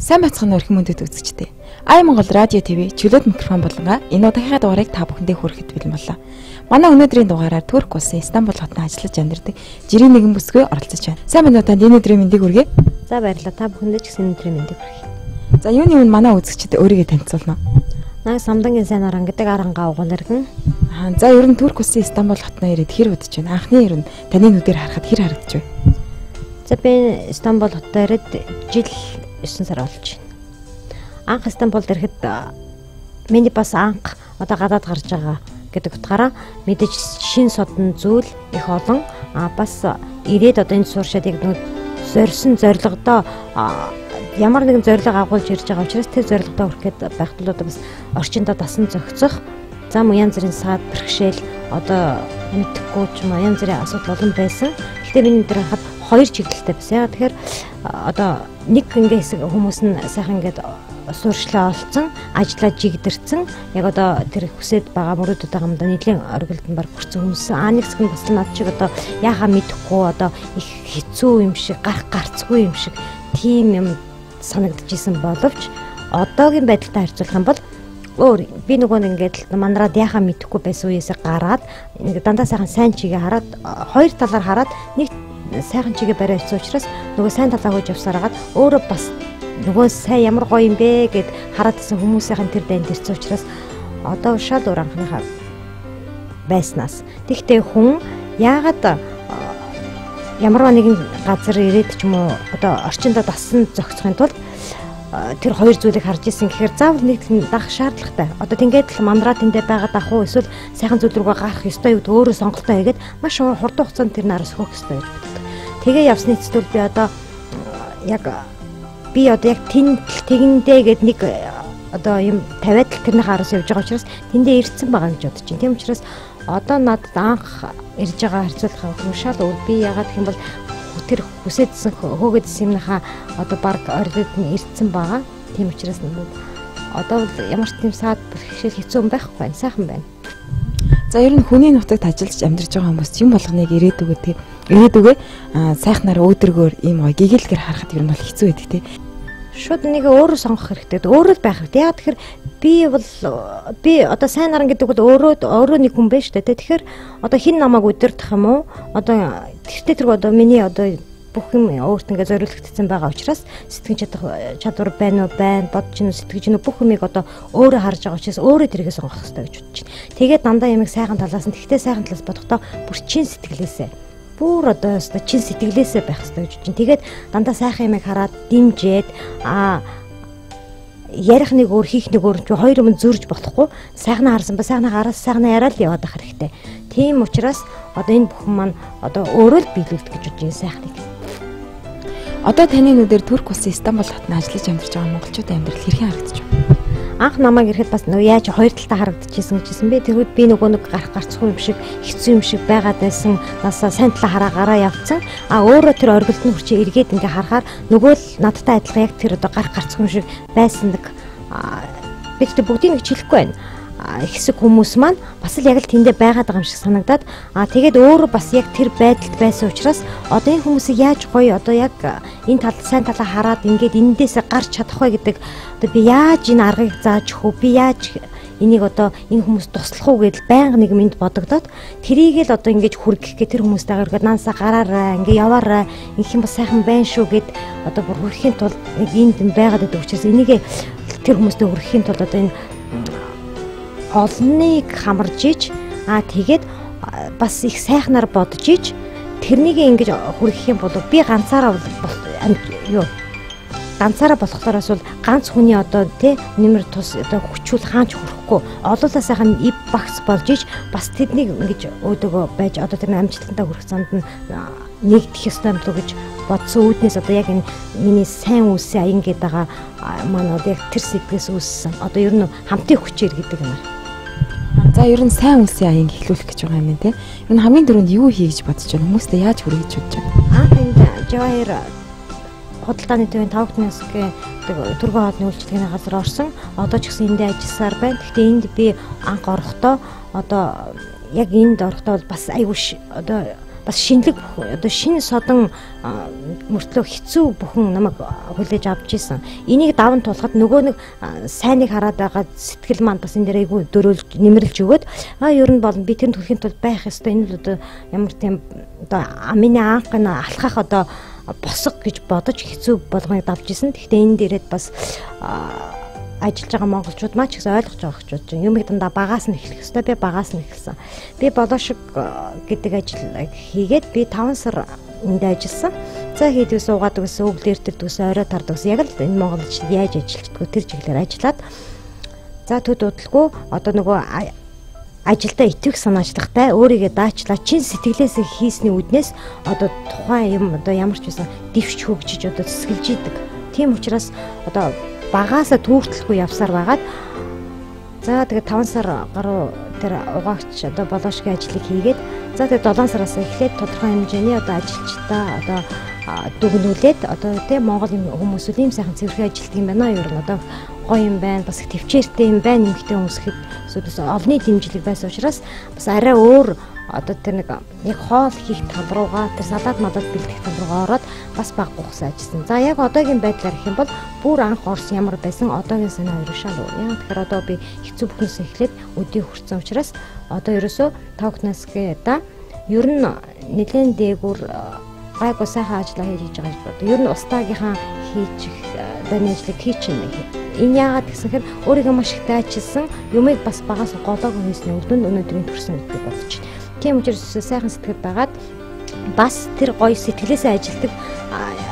Сайн бацхан өрх мөндөд үзэгчтэй. Ай Монгол радио ТV чөлөөт микрофон болонга энэ удаагийн дугаарыг та бүхэндээ хүрэхэд бэлэн боллоо. Манай өнөөдрийн дугаараар Турк улсын Стамбул хотод ажиллаж амьдардаг жирийн нэгэн бүсгүй оролцож байна. Сайн байна уу та энэ өдрийн мэндийг хүргэе. За баярлалаа. Та бүхэндээ ч гэсэн өдрийн мэндийг хүргэе. За юуны өмнө манай үзэгчдэд өөрийгөө танилцуулна уу? Наа Самдангийн сайн аран гэдэг арангаа уган иргэн. За ер нь Турк улсын Стамбул хотноо ирээд хэр удаж байна? Анхны ер нь таны нүдээр харахад хэр харагдаж байна? За би Стамбул хотод ирээд жил 9 сар болж байна. Анх Стамбулд ирэхэд миний бас анх одоо гадаад гарч байгаа гэдэг утгаараа мэдээж шин содон зүйл их олон бас ирээд одоо энэ сууршаад яг нэг зорьсон зорилгодоо ямар нэгэн зорилго агуулж ирж байгаа учраас тэр зорилгодоо хүрэхэд байх тул одоо бас орчиндөө дасан зохицох зам янз бүрийн саад бэрхшээл одоо мэдхгүй ч юм уу янз бүрийн асуудал олон байсан. Гэхдээ миний дээр хахад хоёр чиглэлтэй байсан. Яг тэгэхээр одоо нэг ингээ хэсэг хүмүүс нь сайхан ингээд суурьшлаа олцсон, ажиллаа жигдэрсэн. Яг одоо тэр хүсэж байгаа мөрөөдөд байгаа юм да нэлийн оргилд нь баг хүрсэн хүмүүс. Нэг хэсэг нь бас над чиг одоо яхаа мэдэхгүй одоо их хэцүү юм шиг, гарцгүй юм шиг тийм юм санагдчихсэн боловч одоогийн байдалтай харьцуулах юм бол өөр би нөгөө ингээд манараад яхаа мэдэхгүй байсан үеэсээ гараад нэг дандаа сайхан сайн чигээ хараад хоёр талаар хараад нэг сайхан чигээ барай авсан учраас нөгөө сайн талаа хөөж явсараад өөрөө бас нөгөө сайн ямар гоё юм бэ гэд хараад исэн хүмүүсийн тэр дайнд ирсэн учраас одоо шал өөр анхныхаа байснаас тэгтээ хүн яагаад ямар нэгэн газар ирээд ч юм уу одоо орчиндөө дасан зохицохын тулд тэр хоёр зүйлийг харж исэн гэхээр заавал нэг дах шаардлагатай. Одоо тэгээд л мандраа тэндээ байгаад ах уу эсвэл сайхан зүйл рүүгээ гарах ёстой юу өөрөө сонголтоо хийгээд маш хурдан хугацаанд тэр нараас хөөх ёстой гэж боддог. Тэгээ явсны эцэстүүл би одоо яг тэгэндээ гээд нэг одоо юм тавиад л тэрний хараас явж байгаа учраас тэндээ ирсэн байгаа гэж бодож байна. Тийм учраас одоо надад анх ирж байгаа харьцуулах юм шал өөр би ягаад гэх юм бол тэр хүсэдсэн хөөгдсөн юмнахаа одоо баг ордод нь ирсэн байгаа. Тийм учраас одоо ямар ч тийм саад бэрхшээл хэцүү юм байхгүй байна. Сайхан байна. За ер нь хүний нутагт ажиллаж амьдарч байгаа хүмүүс юм болгоныг ирээдүгээ сайхнаар өөдрөгөөр ийм гоё гэгээлгэр харахад ер нь бол хэцүү байдаг тий. Шууд нэг өөрөө сонгох хэрэгтэй. Өөрөө л байх хэрэгтэй. Яг тэгэхээр би одоо сайн наран гэдэг бол өөрөө нэг хүн байна шүү дээ. Тэгэхээр одоо хин намайг удирдах юм уу? Одоо тэртээ тэр одоо миний одоо бүх юм өөрт ингээ зориулагдсан байгаа учраас сэтгэж чадвар байна уу бодож гинүү сэтгэж гинүү бүх юмыг одоо өөрөө харж байгаа учраас өөрөө тэргээ сонгох хэрэгтэй гэж бодож байна. Тэгээд дандаа ямиг сайхан талаас нь тэгтээ сайхан талаас бодохдоо бүр чин сэтгэлээсээ бүр одоо чин сэтгэлээсээ байх хэрэгтэй гэж бодож байна. Тэгээд дандаа сайхан юмыг хараад дэмжээд ярих нэг өөр хийх нэг өөр хоёр юм зөрж болохгүй сайхнаа харсан ба сайхнаа хараас сайхнаа яриад л яваад ах хэрэгтэй. Тийм учраас одоо энэ бүхэн маань одоо өөрөө л биелүүлдэг гэж бодож байна сайхныг. Одоо таны нүдээр Турк улсын Стамбул хотод ажиллаж амьдарч байгаа монголчуудын амьдрал хэрхэн харагдаж байна? Анх намайг ирэхэд бас нөгөө яаж хоёр талтай харагдчихсэн гэжсэн бэ. Тэгвэл би нөгөө нэг гарцгүй юм шиг хэцүү юм шиг байгаад байсан. Насаа сайн талаа гараа явцсан. Өөрөө тэр оргилд нь хүрчээ эргээд ингээ харахаар нөгөө л надтай адилхан яг тэр одоо гарцгүй юм шиг байсан нэг бид тэр бүгдийг нэг чилэхгүй байна. Хэсэг хүмүүс маань бас л яг л тэндээ байгаад байгаа юм шиг санагдаад тэгээд өөрөө бас яг тэр байдалд байсан учраас одоо энэ хүмүүсийг яаж гоё одоо яг энэ тал сайн талаа хараад ингээд энэндээс гарч чадах вэ гэдэг одоо би яаж энэ аргыг зааж өгөх вэ би яаж энийг одоо энэ хүмүүс туслах уу гэдэл байнга нэг минь бодогдоод тэрийг л одоо ингэж хүргэх гэ тэр хүмүүстэйгээр ингээд наасаа гараарай ингээ яваарай ингэх юм бас сайхан байна шүү гэд одоо бүр хүрхэхийн тулд нэг энд байгаад байдаг учраас энийг тэр хүмүүстэй хүрхэхийн тулд одоо энэ олныг хамарж иж тэгээд бас их сайхнаар бодож иж тэрнийг ингэж хүргэх юм бол би ганцаараа болохлоороос бол ганц хүний одоо тий нэмэр тус одоо хүчүүл хаанч хүрэхгүй олоолаа сайхан ив багц болж иж бас тэднийг ингэж өөдөгөө байж одоо тэр амжилттай хүрэх занд нь нэгдэх ёстой юм л гэж бодсон үүднээс одоо яг энэ миний сайн үйлсийн аян гэдэг байгаа маань одоо яг тэр сэтгэлээс үүссэн одоо ер нь хамтын хүчээр гэдэг юм аа. За ер нь сайн үлсийн аян эхлүүлэх гэж байгаа юм тий. Ер нь хамгийн түрүүнд юу хийх гэж бодож байна? Хүмүүстээ яаж хүргэж бодож байна? Анх энд Жавахир худалдааны төвийн 5 төсгийн төргөө хоолны үйлчлэгээний газар орсон. Одоо ч гэсэн эндээ ажилласаар байна. Гэхдээ энд би анх орохдоо одоо яг энд орохдоо бол бас айгүй одоо бас шинэлэг одоо шинэ содон мөртлөө хэцүү бүхэн намайг хүлээж авч исэн. Энийг даван тулахад нөгөө нэг сайныг хараад байгаа сэтгэл маань бас энэ дээр айгүй дөрөөлж нэмэрлж өгөөд ер нь болно би тэр төрхийн тулд байх ёстой. Энэ л одоо ямар тийм одоо миний анхны алхах одоо босго гэж бодож хэцүү болгоныг давж исэн. Гэхдээ энэ дээрээ бас ажиллаж байгаа монголчууд маань ч гэсэн ойлгож байгаа гэж бодож байна. Юмыг дандаа багаас нь эхлэх ёстой. Би багаас нь эхэлсэн. Би болоошиг гэдэг ажил хийгээд би 5 сар энд ажилласан. За хийдгүү суугаад өгсөн, өглөө эртэлдэг гэсэн, орой тардаг гэсэн. Яг л энэ монголчууд яаж ажиллагддаг тэр чиглэлээр ажиллаад за төд удалгүй одоо нөгөө ажилдаа итгэх санаачлагтай өөрийгөө даачлаа чин сэтгэлээсээ хийсний үднээс одоо тухайн юм одоо ямар ч байсан дэвшч хөгжиж одоо цэцгэлж идэг. Тийм учраас одоо багаасаа түүртэлгүй явсаар байгаад за тэгээд 5 сар гаруй тэр угаагч одоо болоошгийн ажлыг хийгээд за тэгээд 7 сараас эхлээд тодорхой хэмжээний одоо ажилчдаа одоо дүгнүүлээд одоо тийм Монгол хүмүүс ийм сайхан цэвэрхэн ажилтдаг юм байна ер нь одоо гоё юм байна бас их төвчээртэй юм байна нэмэгтэй хүмүүс хэд олонний дэмжлэг байсан учраас бас арай өөр одоо тэр нэг яг хоол хийх тал руугаа тэр салаад мадад бэлдэх тал руугаа ороод бас баг гухсан ажилласан. За яг одоогийн байдлаар гэх юм бол бүр анх орсон ямар байсан одоогийн санаа хоёр шал уу. Яг тэгэхээр одоо би хэцүү бүхнээс эхлээд өдий хүрсэн учраас одоо ерөөсөө тогтносгээ да ер нь нэлээд дээгүүр гайгүй сайхан ажиллаа хийж байгаа гэж боддог. Ер нь устаагийнхаа хийж даны ажлыг хийчихнэ. Энэ яагаад гэсэхээр өөрийгөө маш их дайчилсан юмыг бас багаас голоог хийсний үр дүнд өнөөдрийн төрсөн гэдгийг бодож байна. Тийм учраас сайхан сэтгэл байгаад бас тэр гоё сэтгэлээсээ ажилдаг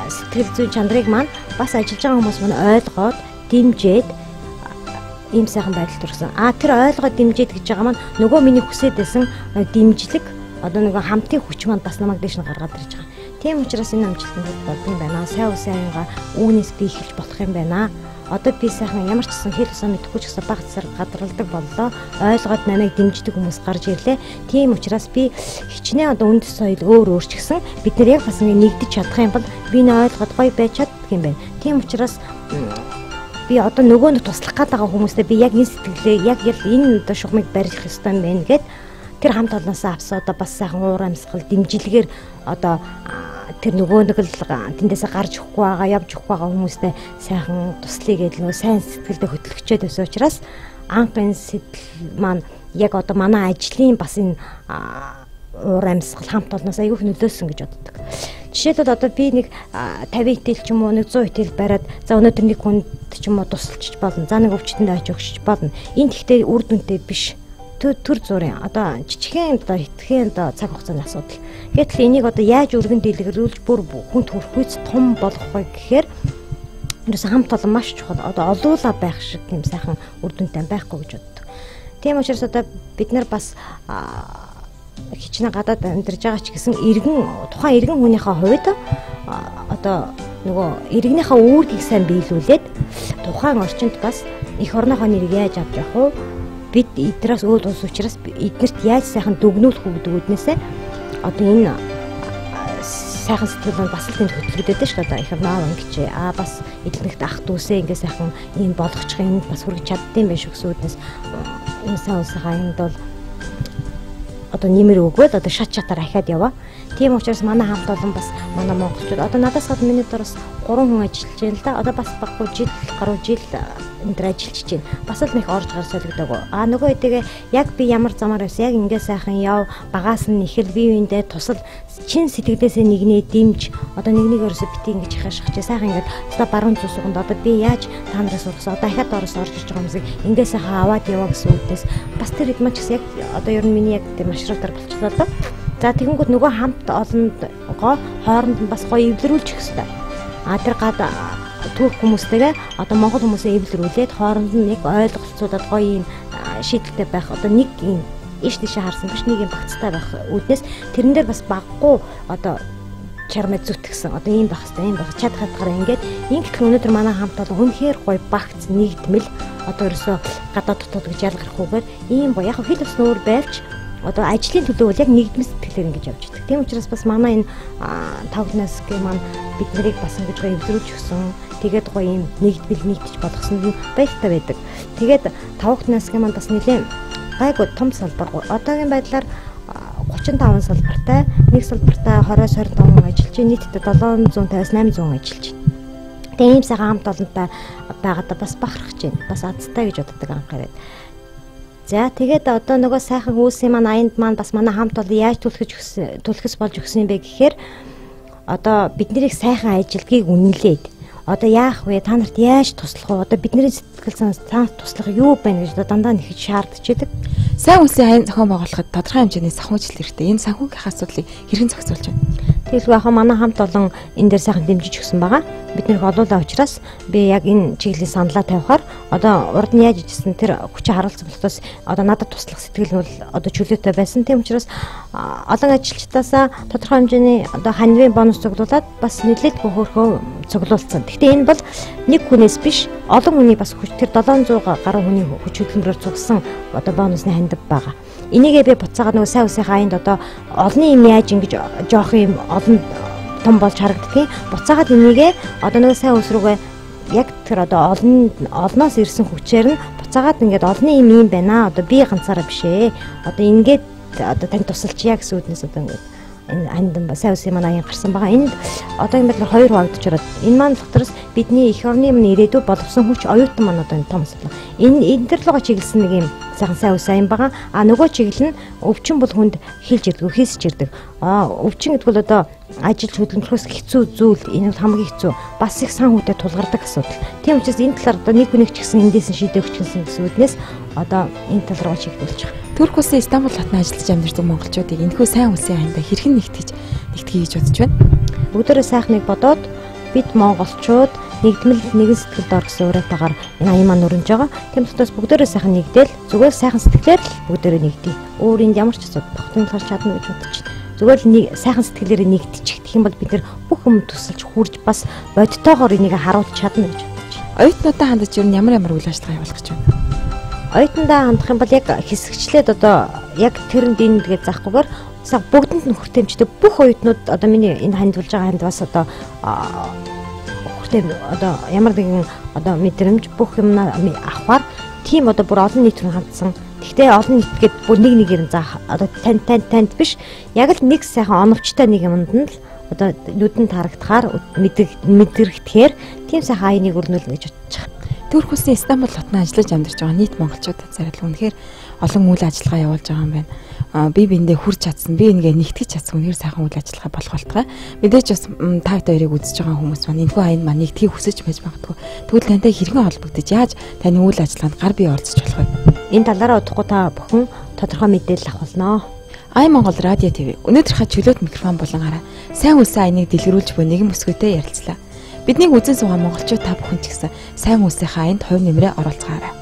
сэтгэл зүйн чанарыг маань бас ажиллаж байгаа хүмүүс маань ойлгоод дэмжиж ийм сайхан байдал төрсөн. Тэр ойлгоод дэмжиж гэж байгаа маань нөгөө миний хүсэж байсан дэмжлэг одоо нөгөө хамтын хүч маань бас намайг дээш нь гаргаад ирж байгаа. Тийм учраас энэ амжилтанд болдго юм байна. Сайн усаанга үүнээс би эхэлж болох юм байна. Одоо би сайхан ямар ч гэсэн хэл усаа мэдэхгүй ч гэсэн баг цар гадралдаг боллоо. Ойлгоод намайг дэмждэг хүмүүс гарч ирлээ. Тийм учраас би хичнээн одоо үндэс соёл өөр ч гэсэн бид нэр яг бас нэгдэж чадах юм бол би нэ ойлгоод гоё байж чаддаг юм байна. Тийм учраас би одоо нөгөөнд туслах гээд байгаа хүмүүстэй би яг энэ сэтгэлээ яг энэ одоо шугамыг барих ёстой юм байна гэд тэр хамт олонсоо авсан одоо бас сайхан уур амьсгал дэмжлэгээр одоо тэр нөгөө нэг л тэндээсээ гарч өгөхгүй байгаа явж өгөхгүй байгаа хүмүүстэй сайхан туслая гэдэг нөө сайн сэтгэлдээ хөтлөгчөөд байсан учраас анхын сэтэл маань яг одоо манай ажлын бас энэ уур амьсгал хамт олноос аягүй нөлөөсөн гэж боддог. Жишээлбэл одоо би нэг 50 итэл ч юм уу нэг 100 итэл бариад за өнөөдөр нэг хүнд ч юм уу тусалчих болно. За нэг өвчтөндөө очиж өгч болно. Энэ тэгтээ үр дүнтэй биш. Төр зурын одоо жижигхэн одоо итгэхэн одоо цаг хугацааны асуудал. Гэтэл энийг одоо яаж өргөн дэлгэрүүлж бүр хүнд хүрэхүйц том болох вэ гэхээр ерөөс хамт олон маш чухал одоо олуула байх шиг тийм сайхан үр дүнтэй байхгүй гэж боддог. Тийм учраас одоо бид нар бас хичнээн гадаад амьдарч байгаа ч гэсэн тухайн иргэн хүнийхээ хувьд одоо нөгөө иргэнийхээ үүргийг сайн биелүүлээд тухайн орчинд бас эх орнойхоо нэрийг яаж авч явах вэ? Бид эднээс өөр улс учраас эднэрт яаж сайхан дүгнүүлэх үү гэдэг үднээсээ одоо энэ сайхан сэтгэл бас л тэнд хөтлөгдөд шүү дээ. Их наав ингэж бас эднэрт ах дүүсээ ингэ сайхан ийм болгочих юм бас хүргэж чаддсан байх шүү гэсэн үднээс энэ сайн улсынхаа энд бол одоо нэмэр өгвөл одоо шат шатаар ахиад яваа. Тийм учраас манай хамт олон бас манай монголчууд одоо надаас гадна миний дөрөс 3 хүн ажиллаж байна л да. Одоо бас баггүй гаруй жил энэ төр ажиллаж байна. Бас л нэг орж гар солигдоог. Нөгөө хэдийгээ яг би ямар замаар байсан яг ингээ сайхан яв багаас нь ихэл бие биендээ тусал чин сэтгэлээсээ нэгнээ дэмж одоо нэг өрөөсө бити ингэж хашгич сайхан ингээд одоо баруун зүсгэнд одоо би яаж та нараас ургасан одоо ахаад ороос орж иж байгаа хүмүүсийг ингээ сайхан аваад яваа гэсэн үгдээс бас тэр хэд маш яг одоо ер нь миний яг тэр маршрутаар болчихлоо л да. За тэгэнгүүт нөгөө хамт олонгоо хооронд нь бас гоё эвлэрүүлж их хэрэгтэй. Тэр гад түүх хүмүүстэйгээ одоо монгол хүмүүсээ эвлэрүүлээд хооронд нь нэг ойлголцуудад гоё юм шийдэлтэй байх одоо нэг юм иш тийшээ харсан биш нэг юм багцтай байх үүднээс тэрэн дээр бас баггүй одоо чармад зүтгэсэн одоо ийм байх хэвээр ийм байх чадах хатгаар ингээд ингэх өнөөдөр манай хамт олон үнэхээр гоё багц нэгдмэл одоо ерөөсөө гадаа дотоод гэж ялгархгүйгээр ийм гоё яг хэл усны өөр байлж одоо ажлын төлөө бол яг нэгдмэл сэтгэлээр ингэж явж байдаг. Тийм учраас бас манай энэ тавгнаас гэх маань бид нарыг бас ингэж гоё эвлэрүүлж өгсөн. Тэгээд гоё юм нэгдэж болгосон юм баяртай байдаг. Тэгээд тавгнаас гэх маань бас нэлээд гайгүй том салбар. Одоогийн байдлаар 35 салбартай, нэг салбартаа 20-25 хүн ажиллаж байна. Нийтдээ 750-800 хүн ажиллаж байна. Тэгээ ийм сайхан хамт олонтой байгаадаа бас бахархаж байна. Бас азтай гэж боддог анх ирээд. За тэгээд одоо нөгөө сайхан үүсийн маань аянд маань бас манай хамт олон яаж түлхэс болж өгсөн юм бэ гэхээр одоо бид нарыг сайхан ажилтгийг үнэлээд одоо яах вэ? Та нарт яаж туслах вэ? Одоо бидний сэтгэл санаас та туслах юу байна гэж дандаа нэхэж шаардж байдаг. Сайн үлсийн аян зохион байгуулахад тодорхой хэмжээний санхүүжилт хэрэгтэй. Энэ санхүүгийн асуудлыг хэрхэн зохицуулж байна? Тэгэлгүй яхаа манай хамт олон энэ дээр сайхан дэмжиж өгсөн байгаа. Бид нэр олуулаа учраас би яг энэ чиглэлийн саналаа тавихаар одоо урд нь яаж ижсэн тэр хүчин харуулсан болохоос одоо надад туслах сэтгэл бол одоо чөлөөтэй байсан. Тийм учраас олон ажилчдаасаа тодорхой хэмжээний одоо ханивын бонус цуглуулад бас нэлээд хөөрхөө цуглуулсан. Гэхдээ энэ бол нэг хүнээс биш олон хүний бас тэр 700 гаруй хүний хүч хөдөлмөрөөр цугсан одоо бонусны хандив байгаа. Энийгээ би буцаагаад нөгөө сайн үсийнхаа аянд одоо олонний юм яаж ингэж жоох юм олон том болж харагддгийг буцаагаад энийгээ одоо нөгөө сайн үс рүүгээ яг тэр одоо олноос ирсэн хүчээр нь буцаагаад ингээд олонний юм байна. Одоо би ганцаараа биш ээ. Одоо ингээд одоо тань тусалчия гэсэн үднээс одоо ингээд энэ хандан сайн үсийн маань аян гарсан байгаа. Энд одоо юм байдлаар хоёр хуваагдаж ороод энэ маань дотроос бидний эх орны өмнө ирээдүй боловсон хүч оюутан маань одоо энэ том асуудал. Энэ төр руугаа чиглэсэн нэг юм сайн үс аян байгаа. Нөгөө чиглэл нь өвчин бол хүнд хилж ирдэг, хийсэж ирдэг. Өвчин гэдэг бол одоо ажилч хөдөлмөрөөс хэцүү зүйл, энэ бол хамгийн хэцүү. Бас их сан хүнтэй тулгардаг асуудал. Тийм учраас энэ талаар одоо нэг хүнийг ч гэсэн эндээс шийдэх хүчсэн гэсэн үднээс одоо энэ тал руу чиглүүлж байгаа. Турк улсын Стамбул хотод ажиллаж амьдардаг монголчуудыг энэхүү сайн улсын аяндаа хэрхэн нэгтгэе гэж бодож байна? Бүгдээрээ сайхныг бодоод бид монголчууд нэгдмэл нэгэн сэтгэл дор гэсэн уриалтайгаар энэ аян маань өрнөж байгаа. Тийм учраас бүгдээрээ сайхан нэгдээл зүгээр сайхан сэтгэлээр л бүгдээрээ нэгдэе. Өөр энд ямар ч асуудал тогтмолгож чадна гэж бодож байна. Зүгээр л нэг сайхан сэтгэлээрээ нэгдчих гэх юм бол бид нэр бүх юм тусалж хурж бас бодтойгоор энийг харуулж чадна гэж бодож байна. Оюутнуудаа хандаж ер нь ямар үйл ажиллагаа явуулах гэж байна? Оюутнуудаа хандах юм бол яг хэсэгчлээд одоо яг тэрэнд энэ гэдээ заахгүйгээр бүгдэнд нь хүртээмжтэй бүх оюутнууд одоо миний энэ хандвалж байгаа ханд бас одоо хүртэем одоо ямар нэгэн одоо мэдрэмж бүх юм авахар тийм одоо бүр олон нийт рүү хандсан. Гэхдээ олон нийтгээд бүр нэг нэгээр нь заах одоо танд биш яг л нэг сайхан оновчтой нэг юмд нь л одоо нүдэнд харагдахаар мэдрэхтэхээр тийм сайхан аяныг өрнүүлнэ гэж бодож байгаа. Турк улсын Стамбул хотод ажиллаж амьдарч байгаа нийт монголчуудад зарил үнэхээр олон үйл ажиллагаа явуулж байгаа юм байна. Би биэндээ хүрч чадсан, би энэгээ нэгтгэж чадсан үнэхээр сайхан үйл ажиллагаа болох болтугай. Мэдээж бас та хоёрыг үзэж байгаа хүмүүс маань энэхүү аян маань нэгтгэхийг хүсэж байж магадгүй. Тэгвэл тантай хэрхэн холбогдож яаж таны үйл ажиллагаанд гар бие оролцож болох вэ? Энэ талаараа удахгүй та бүхэн тодорхой мэдээлэл авах болно. iMoнгол радио ТV өнөөдрийнхөө чөлөөт микрофон болонгараа сайн үлсэн аяныг дэлгэрүүлж буй нэгэн бүсгүйтэй ярилцлаа. Биднийг үзэн суугаа монголчууд та бүхэн ч гэсэн сайн үлсийнхаа аянд хувь нэмрээ оруулцгаарай.